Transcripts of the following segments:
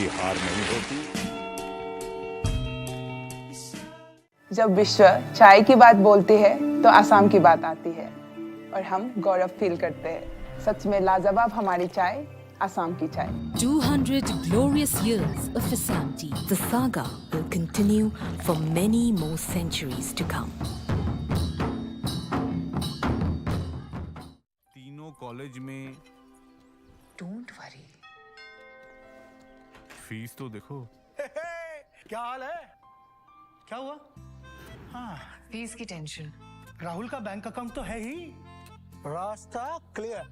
कभी हार नहीं होती। जब विश्व चाय की बात बोलती है तो आसाम की बात आती है और हम गौरव फील करते हैं। सच में लाजवाब हमारी चाय, आसाम की चाय। 200 glorious years of Assam tea. The saga will continue for many more centuries to come. तीनों कॉलेज में डोंट वरी। फीस तो देखो। क्या हाल है? क्या हुआ? हाँ, फीस की टेंशन। राहुल का बैंक अकाउंट तो है ही। रास्ता क्लियर।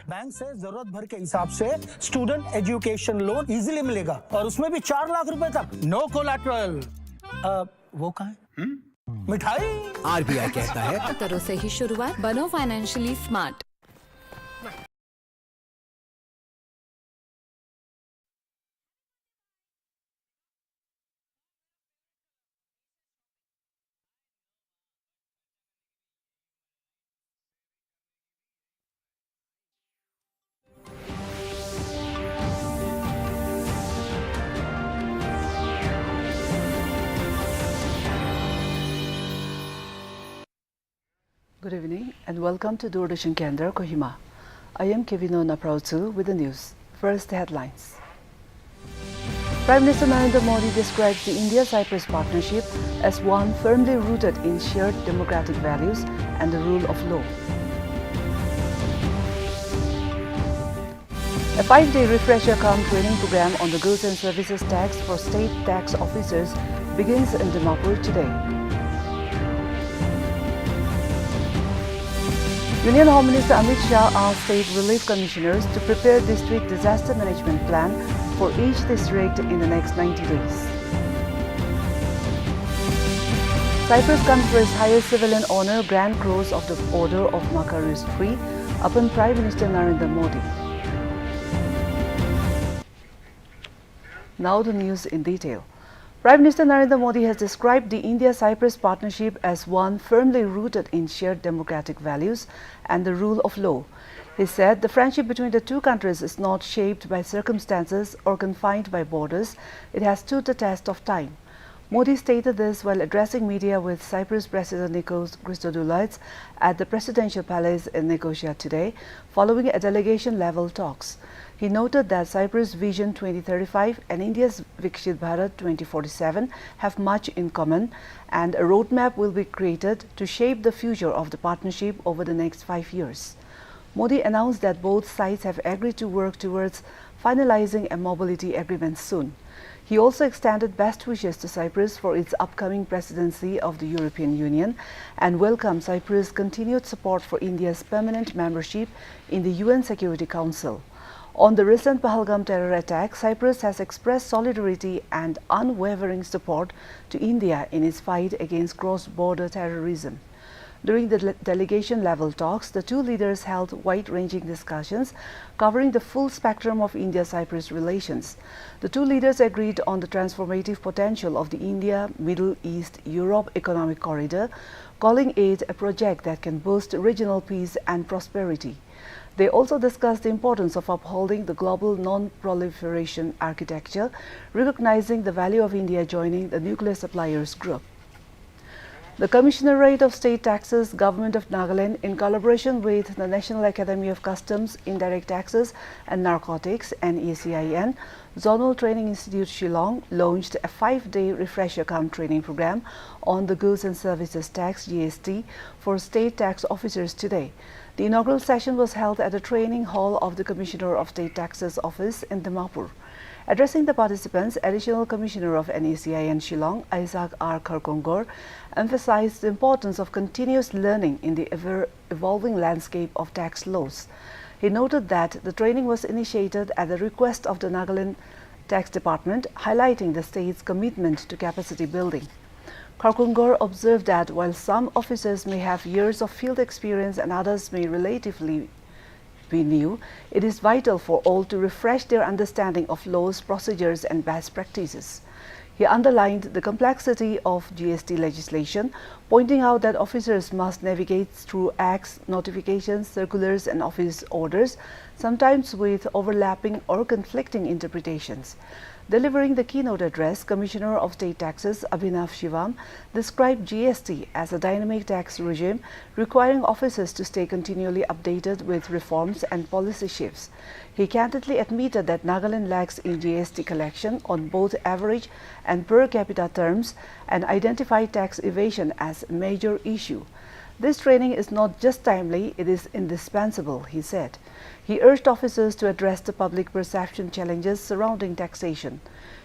बैंक से जरूरत भर के हिसाब से स्टूडेंट एजुकेशन लोन इजीली मिलेगा और उसमें भी 4 लाख रुपए तक। No collateral. वो कहाँ है? मिठाई। आरबीआई कहता है करो सही शुरुआत, बनो financially smart. Good evening and welcome to Doordarshan Kendra, Kohima. I am Kevinona Prautsu with the news. First, the headlines. Prime Minister Narendra Modi describes the India-Cyprus partnership as one firmly rooted in shared democratic values and the rule of law. A 5-day refresher cum training program on the goods and services tax for state tax officers begins in Dimapur today. Union Home Minister Amit Shah asked state relief commissioners to prepare district disaster management plan for each district in the next 90 days. Cyprus confers highest civilian honor Grand Cross of the Order of Makarios III upon Prime Minister Narendra Modi. Now the news in detail. Prime Minister Narendra Modi has described the India-Cyprus partnership as one firmly rooted in shared democratic values and the rule of law. He said the friendship between the two countries is not shaped by circumstances or confined by borders. It has stood the test of time. Modi stated this while addressing media with Cyprus President Nikos Christodoulides at the Presidential Palace in Nicosia today, following a delegation-level talks. He noted that Cyprus' Vision 2035 and India's Viksit Bharat 2047 have much in common, and a roadmap will be created to shape the future of the partnership over the next 5 years. Modi announced that both sides have agreed to work towards finalizing a mobility agreement soon. He also extended best wishes to Cyprus for its upcoming presidency of the European Union and welcomed Cyprus' continued support for India's permanent membership in the UN Security Council. On the recent Pahalgam terror attack, Cyprus has expressed solidarity and unwavering support to India in its fight against cross-border terrorism. During the delegation-level talks, the two leaders held wide-ranging discussions covering the full spectrum of India-Cyprus relations. The two leaders agreed on the transformative potential of the India-Middle East-Europe Economic Corridor, calling it a project that can boost regional peace and prosperity. They also discussed the importance of upholding the global non-proliferation architecture, recognizing the value of India joining the nuclear suppliers group. The Commissionerate of State Taxes, Government of Nagaland, in collaboration with the National Academy of Customs, Indirect Taxes and Narcotics (NACIN), Zonal Training Institute Shillong launched a 5-day refresher cum training program on the Goods and Services Tax (GST) for state tax officers today. The inaugural session was held at the training hall of the Commissioner of State Taxes Office in Dimapur. Addressing the participants, Additional Commissioner of NACIN Shillong, Isaac R. Karkongor, emphasized the importance of continuous learning in the ever-evolving landscape of tax laws. He noted that the training was initiated at the request of the Nagaland Tax Department, highlighting the state's commitment to capacity building. Karkongor observed that while some officers may have years of field experience and others may relatively be new, it is vital for all to refresh their understanding of laws, procedures and best practices. He underlined the complexity of GST legislation, pointing out that officers must navigate through acts, notifications, circulars and office orders, sometimes with overlapping or conflicting interpretations. Delivering the keynote address, Commissioner of State Taxes Abhinav Shivam described GST as a dynamic tax regime requiring officers to stay continually updated with reforms and policy shifts. He candidly admitted that Nagaland lags in GST collection on both average and per capita terms and identified tax evasion as a major issue. This training is not just timely, it is indispensable, he said. He urged officers to address the public perception challenges surrounding taxation.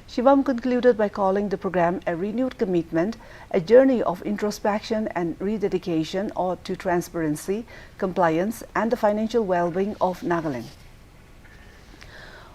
Shivam concluded by calling the program a renewed commitment, a journey of introspection and rededication to transparency, compliance, and the financial well-being of Nagaland.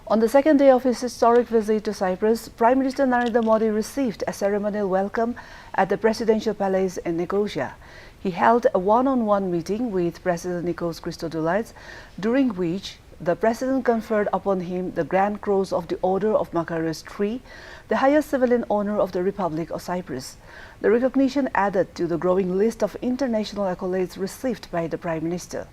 On the second day of his historic visit to Cyprus, Prime Minister Narendra Modi received a ceremonial welcome at the Presidential Palace in Nicosia. He held a one-on-one meeting with President Nikos Christodoulides, during which the President conferred upon him the Grand Cross of the Order of Makarus III, the highest civilian honor of the Republic of Cyprus. The recognition added to the growing list of international accolades received by the Prime Minister.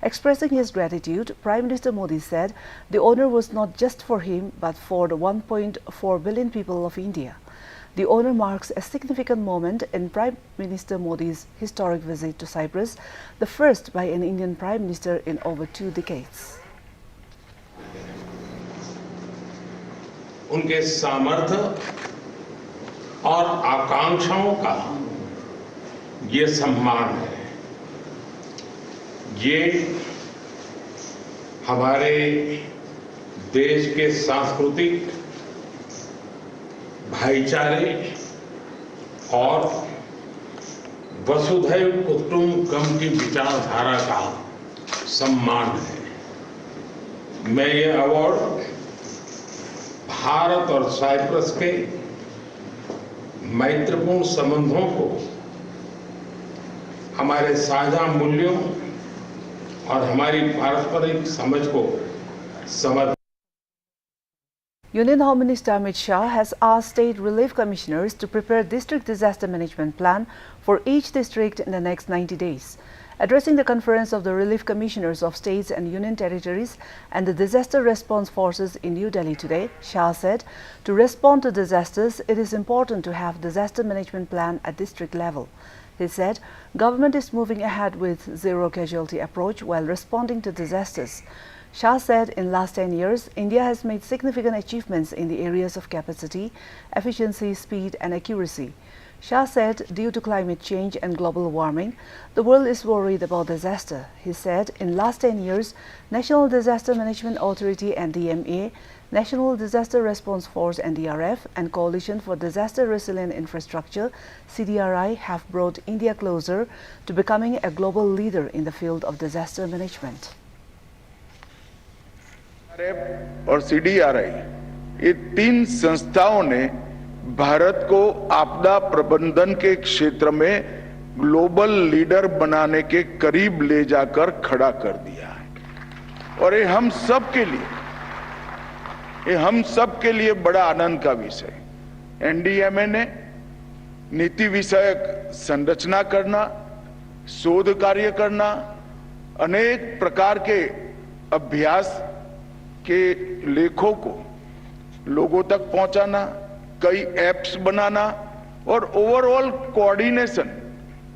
Expressing his gratitude, Prime Minister Modi said the honor was not just for him but for the 1.4 billion people of India. The honor marks a significant moment in Prime Minister Modi's historic visit to Cyprus, the first by an Indian Prime Minister in over 2 decades. उनके सामर्थ्य और आकांक्षाओं का ये सम्मान है। ये हमारे देश के सांस्कृतिक भाईचारे और वसुधैव कुटुंबकम की विचारधारा का सम्मान है। मैं ये अवार्ड भारत और साइप्रस के मैत्रीपूर्ण संबंधों को, हमारे साझा मूल्यों और हमारी पारस्परिक समझ को समर्पित। Union Home Minister Amit Shah has asked state relief commissioners to prepare district disaster management plan for each district in the next 90 days. Addressing the conference of the relief commissioners of states and union territories and the disaster response forces in New Delhi today, Shah said, to respond to disasters, it is important to have disaster management plan at district level. He said, government is moving ahead with zero casualty approach while responding to disasters. Shah said in last 10 years, India has made significant achievements in the areas of capacity, efficiency, speed and accuracy. Shah said due to climate change and global warming, the world is worried about disaster. He said in last 10 years, National Disaster Management Authority (NDMA), National Disaster Response Force (NDRF) and Coalition for Disaster Resilient Infrastructure (CDRI) have brought India closer to becoming a global leader in the field of disaster management. और CDRI, ये 3 संस्थाओं ने भारत को आपदा प्रबंधन के क्षेत्र में ग्लोबल लीडर बनाने के करीब ले जाकर खड़ा कर दिया है और ये हम सब के लिए बड़ा आनंद का विषय। NDMA ने नीति विषयक संरचना करना, शोध कार्य करना, अनेक प्रकार के अभ्यास के लेखों को लोगों तक पहुंचाना, कई एप्स बनाना और ओवरऑल कोऑर्डिनेशन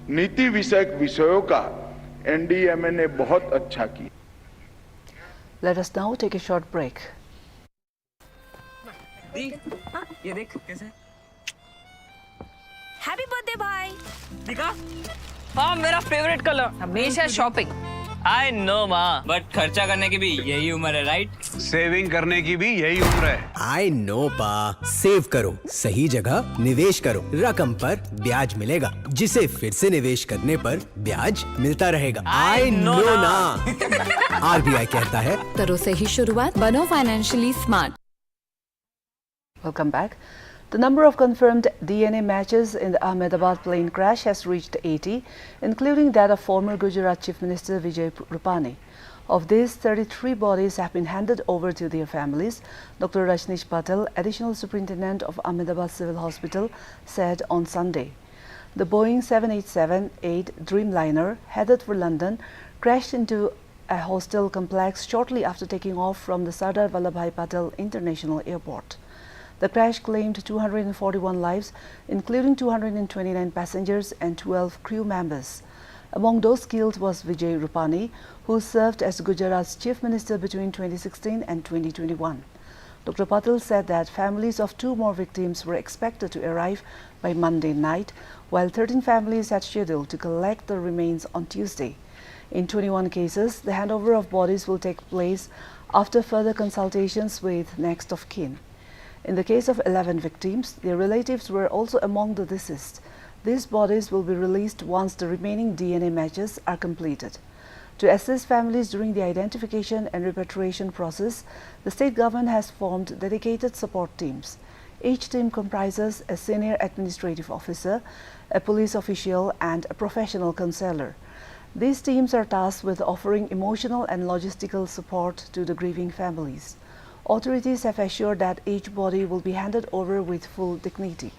नीति विषयक विषयों का NDMA ने बहुत अच्छा किया। Let us now take a short break. ये देख कैसे। हैप्पी बर्थडे भाई। दिखा? हाँ मेरा फेवरेट कलर। हमेशा शॉपिंग। I know माँ, बट खर्चा करने की भी यही उम्र है, राइट? सेविंग करने की भी यही उम्र है। I know पा, सेव करो, सही जगह निवेश करो, रकम पर ब्याज मिलेगा, जिसे फिर से निवेश करने पर ब्याज मिलता रहेगा। I know ना। RBI कहता है, करो सही शुरुआत, बनो financially smart. Welcome back. The number of confirmed DNA matches in the Ahmedabad plane crash has reached 80, including that of former Gujarat Chief Minister Vijay Rupani. Of these, 33 bodies have been handed over to their families, Dr. Rajneesh Patel, Additional Superintendent of Ahmedabad Civil Hospital, said on Sunday. The Boeing 787-8 Dreamliner, headed for London, crashed into a hostel complex shortly after taking off from the Sardar Vallabhbhai Patel International Airport. The crash claimed 241 lives, including 229 passengers and 12 crew members. Among those killed was Vijay Rupani, who served as Gujarat's chief minister between 2016 and 2021. Dr. Patil said that families of 2 more victims were expected to arrive by Monday night, while 13 families had scheduled to collect the remains on Tuesday. In 21 cases, the handover of bodies will take place after further consultations with next of kin. In the case of 11 victims, their relatives were also among the deceased. These bodies will be released once the remaining DNA matches are completed. To assist families during the identification and repatriation process, the state government has formed dedicated support teams. Each team comprises a senior administrative officer, a police official, and a professional counselor. These teams are tasked with offering emotional and logistical support to the grieving families. Authorities have assured that each body will be handed over with full dignity.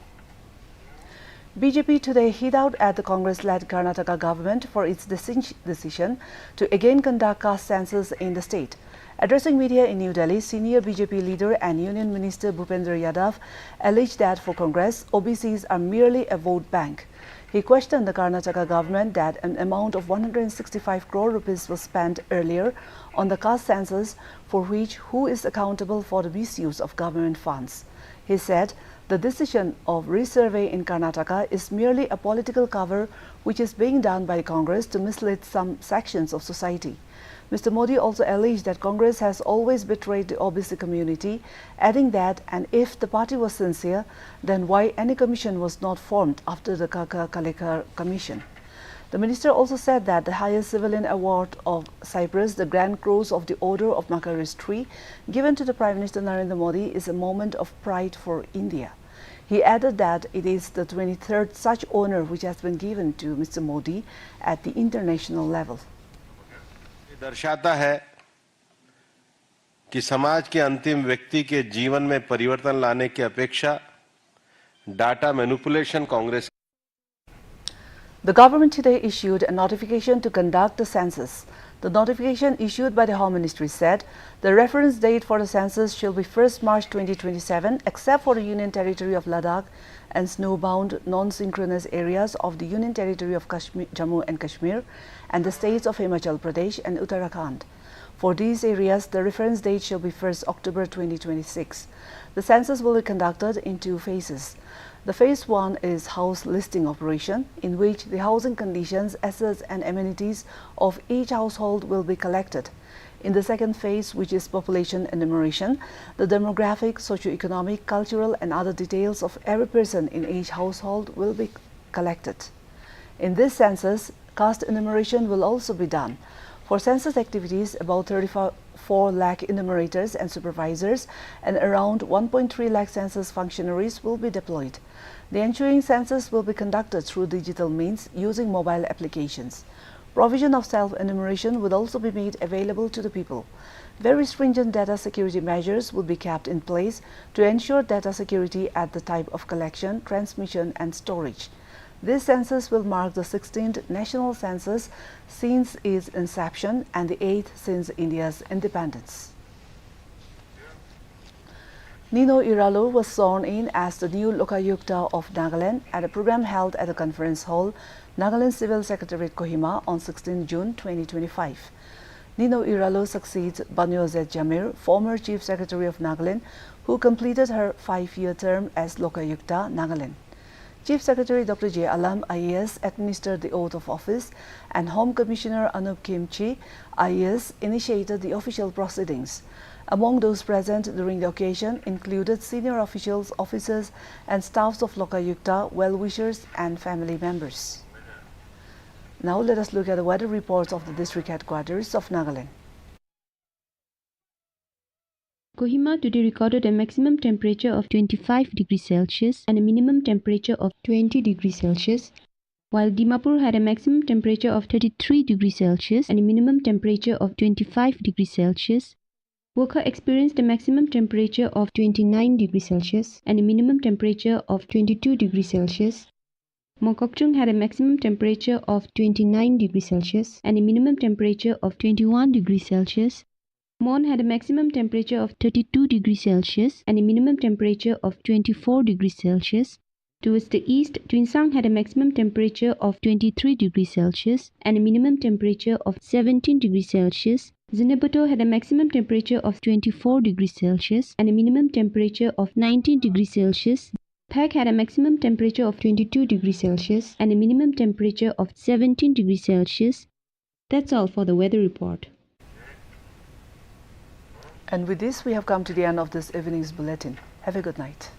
BJP today hit out at the Congress-led Karnataka government for its decision to again conduct caste census in the state. Addressing media in New Delhi, senior BJP leader and Union Minister Bhupendra Yadav alleged that for Congress, OBCs are merely a vote bank. He questioned the Karnataka government that an amount of 165 crore rupees was spent earlier on the caste census, for which who is accountable for the misuse of government funds. He said the decision of resurvey in Karnataka is merely a political cover which is being done by Congress to mislead some sections of society. Mr. Modi also alleged that Congress has always betrayed the OBC community, adding that, and if the party was sincere, then why any commission was not formed after the Kaka Kalekar Commission. The minister also said that the highest civilian award of Cyprus, the Grand Cross of the Order of Makaristry, given to the Prime Minister Narendra Modi, is a moment of pride for India. He added that it is the 23rd such honor which has been given to Mr. Modi at the international level. दर्शाता है कि समाज के अंतिम व्यक्ति के जीवन में परिवर्तन लाने की अपेक्षा data manipulation Congress. The government today issued a notification to conduct the census. The notification issued by the Home Ministry said the reference date for the census shall be 1st March 2027, except for the Union Territory of Ladakh and snowbound non-synchronous areas of the Union Territory of Jammu and Kashmir and the states of Himachal Pradesh and Uttarakhand. For these areas, the reference date shall be 1st October 2026. The census will be conducted in 2 phases. The phase 1 is house listing operation, in which the housing conditions, assets and amenities of each household will be collected. In the second phase, which is population enumeration, the demographic, socio-economic, cultural and other details of every person in each household will be collected. In this census, caste enumeration will also be done. For census activities, about 34 lakh enumerators and supervisors and around 1.3 lakh census functionaries will be deployed. The ensuing census will be conducted through digital means using mobile applications. Provision of self-enumeration would also be made available to the people. Very stringent data security measures will be kept in place to ensure data security at the time of collection, transmission and storage. This census will mark the 16th national census since its inception and the 8th since India's independence. Nino Iralo was sworn in as the new Lokayukta of Nagaland at a program held at the conference hall, Nagaland Civil Secretariat, Kohima on 16 June 2025. Nino Iralo succeeds Banyo Z. Jamir, former Chief Secretary of Nagaland, who completed her 5-year term as Lokayukta, Nagaland. Chief Secretary Dr. J. Alam, IAS, administered the oath of office, and Home Commissioner Anup Kimchi, IAS, initiated the official proceedings. Among those present during the occasion included senior officials, officers, and staffs of Lokayukta, well-wishers, and family members. Now let us look at the weather reports of the district headquarters of Nagaland. Kohima today recorded a maximum temperature of 25 degrees Celsius and a minimum temperature of 20 degrees Celsius, while Dimapur had a maximum temperature of 33 degrees Celsius and a minimum temperature of 25 degrees Celsius. Wokha experienced a maximum temperature of 29 degrees Celsius and a minimum temperature of 22 degrees Celsius. Mokokchung had a maximum temperature of 29 degrees Celsius and a minimum temperature of 21 degrees Celsius. Mon had a maximum temperature of 32 degrees Celsius and a minimum temperature of 24 degrees Celsius. Towards the east, Tuensang had a maximum temperature of 23 degrees Celsius and a minimum temperature of 17 degrees Celsius. Zinabuto had a maximum temperature of 24 degrees Celsius and a minimum temperature of 19 degrees Celsius. Phak had a maximum temperature of 22 degrees Celsius and a minimum temperature of 17 degrees Celsius. That's all for the weather report. And with this, we have come to the end of this evening's bulletin. Have a good night.